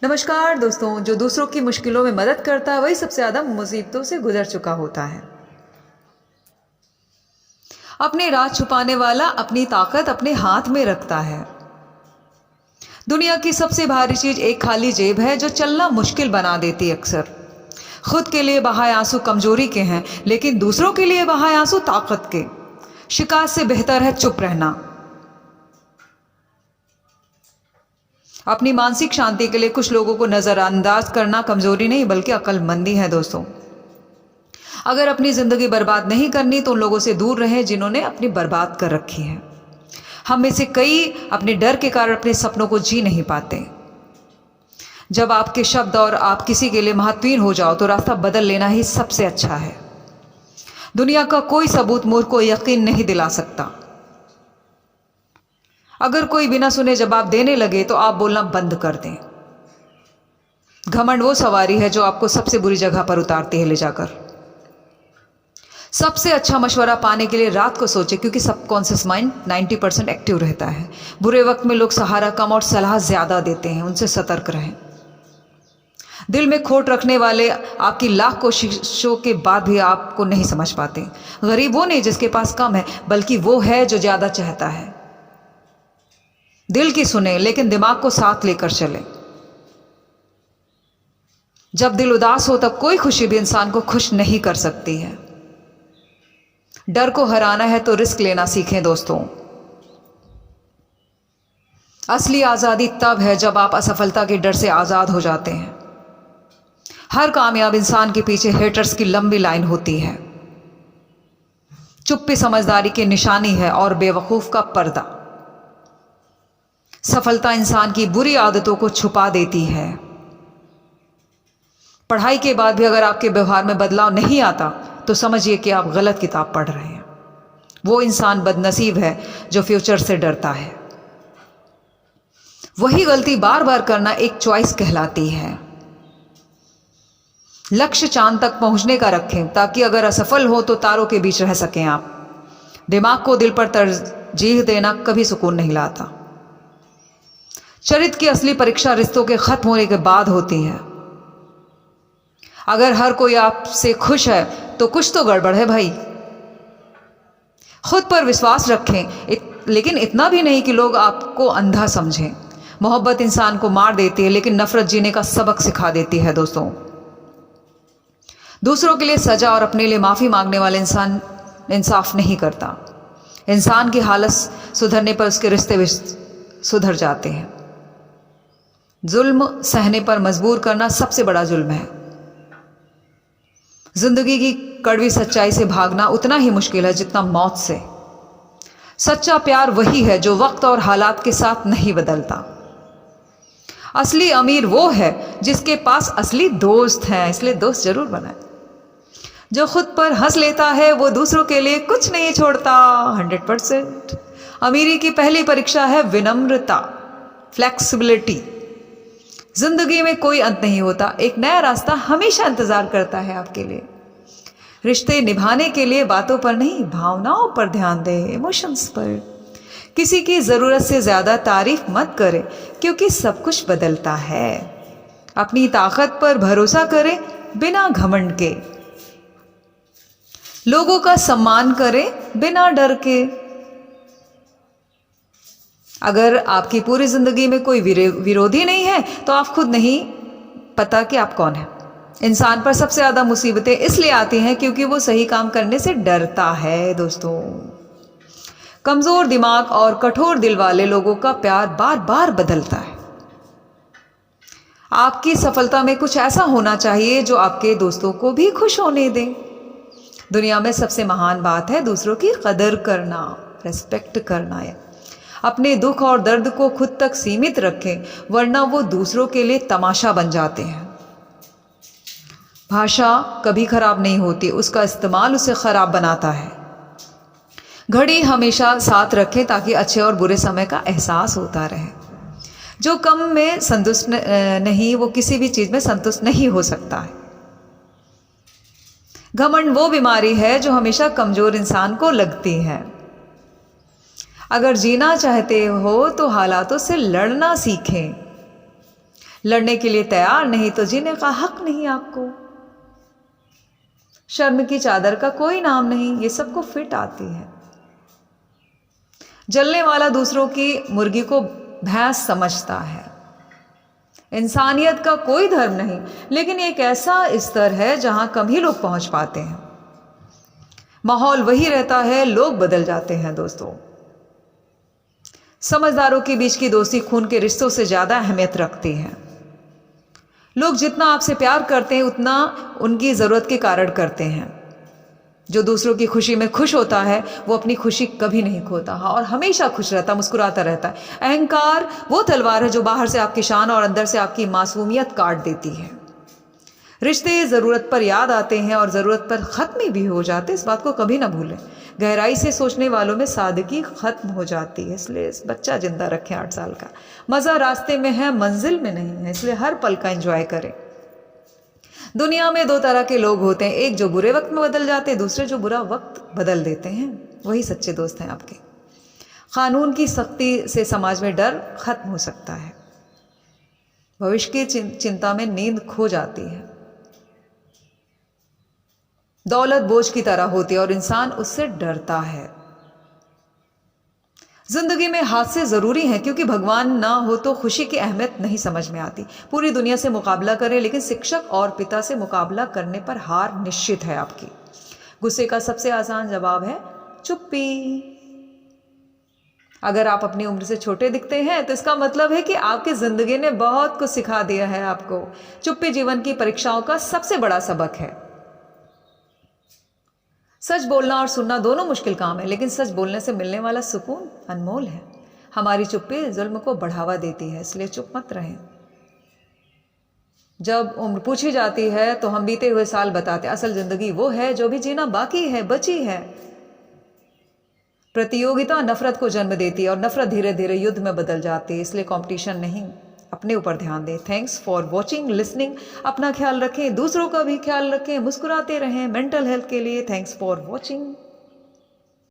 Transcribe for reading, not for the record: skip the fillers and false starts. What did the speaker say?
नमस्कार दोस्तों। जो दूसरों की मुश्किलों में मदद करता है वही सबसे ज़्यादा मुसीबतों से गुजर चुका होता है। अपने राज छुपाने वाला अपनी ताकत अपने हाथ में रखता है। दुनिया की सबसे भारी चीज एक खाली जेब है जो चलना मुश्किल बना देती अक्सर। खुद के लिए बहाए आंसू कमजोरी के हैं, लेकिन दूसरों के लिए बहाए आंसू ताकत के। शिकायत से बेहतर है चुप रहना। अपनी मानसिक शांति के लिए कुछ लोगों को नजरअंदाज करना कमजोरी नहीं बल्कि अक्लमंदी है दोस्तों। अगर अपनी जिंदगी बर्बाद नहीं करनी तो उन लोगों से दूर रहें जिन्होंने अपनी बर्बाद कर रखी है। हम में से कई अपने डर के कारण अपने सपनों को जी नहीं पाते। जब आपके शब्द और आप किसी के लिए महत्वहीन हो जाओ तो रास्ता बदल लेना ही सबसे अच्छा है। दुनिया का कोई सबूत मूर्ख को यकीन नहीं दिला सकता। अगर कोई बिना सुने जवाब देने लगे तो आप बोलना बंद कर दें। घमंड वो सवारी है जो आपको सबसे बुरी जगह पर उतारती है ले जाकर। सबसे अच्छा मशवरा पाने के लिए रात को सोचें, क्योंकि सबकॉन्शियस माइंड 90% एक्टिव रहता है। बुरे वक्त में लोग सहारा कम और सलाह ज्यादा देते हैं, उनसे सतर्क रहें। दिल में खोट रखने वाले आपकी लाख कोशिशों के बाद भी आपको नहीं समझ पाते। गरीब वो नहीं जिसके पास कम है, बल्कि वो है जो ज्यादा चाहता है। दिल की सुने लेकिन दिमाग को साथ लेकर चले। जब दिल उदास हो तब कोई खुशी भी इंसान को खुश नहीं कर सकती है। डर को हराना है तो रिस्क लेना सीखें दोस्तों। असली आजादी तब है जब आप असफलता के डर से आजाद हो जाते हैं। हर कामयाब इंसान के पीछे हेटर्स की लंबी लाइन होती है। चुप्पी समझदारी की निशानी है और बेवकूफ का पर्दा। सफलता इंसान की बुरी आदतों को छुपा देती है। पढ़ाई के बाद भी अगर आपके व्यवहार में बदलाव नहीं आता तो समझिए कि आप गलत किताब पढ़ रहे हैं। वो इंसान बदनसीब है जो फ्यूचर से डरता है। वही गलती बार बार करना एक चॉइस कहलाती है। लक्ष्य चांद तक पहुंचने का रखें ताकि अगर असफल हो तो तारों के बीच रह सकें आप। दिमाग को दिल पर तरजीह देना कभी सुकून नहीं लाता। चरित्र की असली परीक्षा रिश्तों के खत्म होने के बाद होती है। अगर हर कोई आपसे खुश है तो कुछ तो गड़बड़ है भाई। खुद पर विश्वास रखें, लेकिन इतना भी नहीं कि लोग आपको अंधा समझें। मोहब्बत इंसान को मार देती है लेकिन नफरत जीने का सबक सिखा देती है दोस्तों। दूसरों के लिए सजा और अपने लिए माफी मांगने वाले इंसान इंसाफ नहीं करता। इंसान की हालत सुधरने पर उसके रिश्ते भी सुधर जाते हैं। जुल्म सहने पर मजबूर करना सबसे बड़ा जुल्म है। जिंदगी की कड़वी सच्चाई से भागना उतना ही मुश्किल है जितना मौत से। सच्चा प्यार वही है जो वक्त और हालात के साथ नहीं बदलता। असली अमीर वो है जिसके पास असली दोस्त हैं, इसलिए दोस्त जरूर बनाए। जो खुद पर हंस लेता है वो दूसरों के लिए कुछ नहीं छोड़ता। 100%। अमीरी की पहली परीक्षा है विनम्रता, फ्लेक्सिबिलिटी। जिंदगी में कोई अंत नहीं होता, एक नया रास्ता हमेशा इंतजार करता है आपके लिए। रिश्ते निभाने के लिए बातों पर नहीं भावनाओं पर ध्यान दें, इमोशंस पर। किसी की जरूरत से ज्यादा तारीफ मत करें क्योंकि सब कुछ बदलता है। अपनी ताकत पर भरोसा करें बिना घमंड के। लोगों का सम्मान करें बिना डर के। अगर आपकी पूरी जिंदगी में कोई विरोधी नहीं है तो आप खुद नहीं पता कि आप कौन है। इंसान पर सबसे ज्यादा मुसीबतें इसलिए आती हैं क्योंकि वो सही काम करने से डरता है दोस्तों। कमजोर दिमाग और कठोर दिल वाले लोगों का प्यार बार बार बदलता है। आपकी सफलता में कुछ ऐसा होना चाहिए जो आपके दोस्तों को भी खुश होने दे। दुनिया में सबसे महान बात है दूसरों की कदर करना, रेस्पेक्ट करना। अपने दुख और दर्द को खुद तक सीमित रखें, वरना वो दूसरों के लिए तमाशा बन जाते हैं। भाषा कभी खराब नहीं होती, उसका इस्तेमाल उसे खराब बनाता है। घड़ी हमेशा साथ रखें ताकि अच्छे और बुरे समय का एहसास होता रहे। जो कम में संतुष्ट नहीं वो किसी भी चीज में संतुष्ट नहीं हो सकता है। घमंड वो बीमारी है जो हमेशा कमजोर इंसान को लगती है। अगर जीना चाहते हो तो हालातों से लड़ना सीखें। लड़ने के लिए तैयार नहीं तो जीने का हक नहीं आपको। शर्म की चादर का कोई नाम नहीं, ये सबको फिट आती है। जलने वाला दूसरों की मुर्गी को भैंस समझता है। इंसानियत का कोई धर्म नहीं, लेकिन एक ऐसा स्तर है जहां कम ही लोग पहुंच पाते हैं। माहौल वही रहता है, लोग बदल जाते हैं दोस्तों। समझदारों के बीच की दोस्ती खून के रिश्तों से ज्यादा अहमियत रखती है। लोग जितना आपसे प्यार करते हैं उतना उनकी जरूरत के कारण करते हैं। जो दूसरों की खुशी में खुश होता है वो अपनी खुशी कभी नहीं खोता और हमेशा खुश रहता, मुस्कुराता रहता है। अहंकार वो तलवार है जो बाहर से आपकी शान और अंदर से आपकी मासूमियत काट देती है। रिश्ते ज़रूरत पर याद आते हैं और ज़रूरत पर ख़त्म भी हो जाते, इस बात को कभी ना भूलें। गहराई से सोचने वालों में सादगी ख़त्म हो जाती है। इसलिए बच्चा जिंदा रखें 8 साल का। मज़ा रास्ते में है, मंजिल में नहीं है, इसलिए हर पल का एंजॉय करें। दुनिया में 2 तरह के लोग होते हैं, एक जो बुरे वक्त में बदल जाते हैं, दूसरे जो बुरा वक्त बदल देते हैं। वही सच्चे दोस्त हैं आपके। कानून की सख्ती से समाज में डर खत्म हो सकता है। भविष्य की चिंता में नींद खो जाती है। दौलत बोझ की तरह होती है और इंसान उससे डरता है। जिंदगी में हादसे जरूरी हैं क्योंकि भगवान ना हो तो खुशी की अहमियत नहीं समझ में आती। पूरी दुनिया से मुकाबला करें लेकिन शिक्षक और पिता से मुकाबला करने पर हार निश्चित है आपकी। गुस्से का सबसे आसान जवाब है चुप्पी। अगर आप अपनी उम्र से छोटे दिखते हैं तो इसका मतलब है कि आपकी जिंदगी ने बहुत कुछ सिखा दिया है आपको। चुप्पी जीवन की परीक्षाओं का सबसे बड़ा सबक है। सच बोलना और सुनना दोनों मुश्किल काम है, लेकिन सच बोलने से मिलने वाला सुकून अनमोल है। हमारी चुप्पी जुल्म को बढ़ावा देती है, इसलिए चुप मत रहें। जब उम्र पूछी जाती है तो हम बीते हुए साल बताते, असल जिंदगी वो है जो भी जीना बाकी है, बची है। प्रतियोगिता नफरत को जन्म देती है और नफरत धीरे धीरे युद्ध में बदल जाती है। इसलिए कंपटीशन नहीं, अपने ऊपर ध्यान दें। Thanks for watching, listening. अपना ख्याल रखें, दूसरों का भी ख्याल रखें, मुस्कुराते रहें। मेंटल हेल्थ के लिए थैंक्स फॉर वॉचिंग।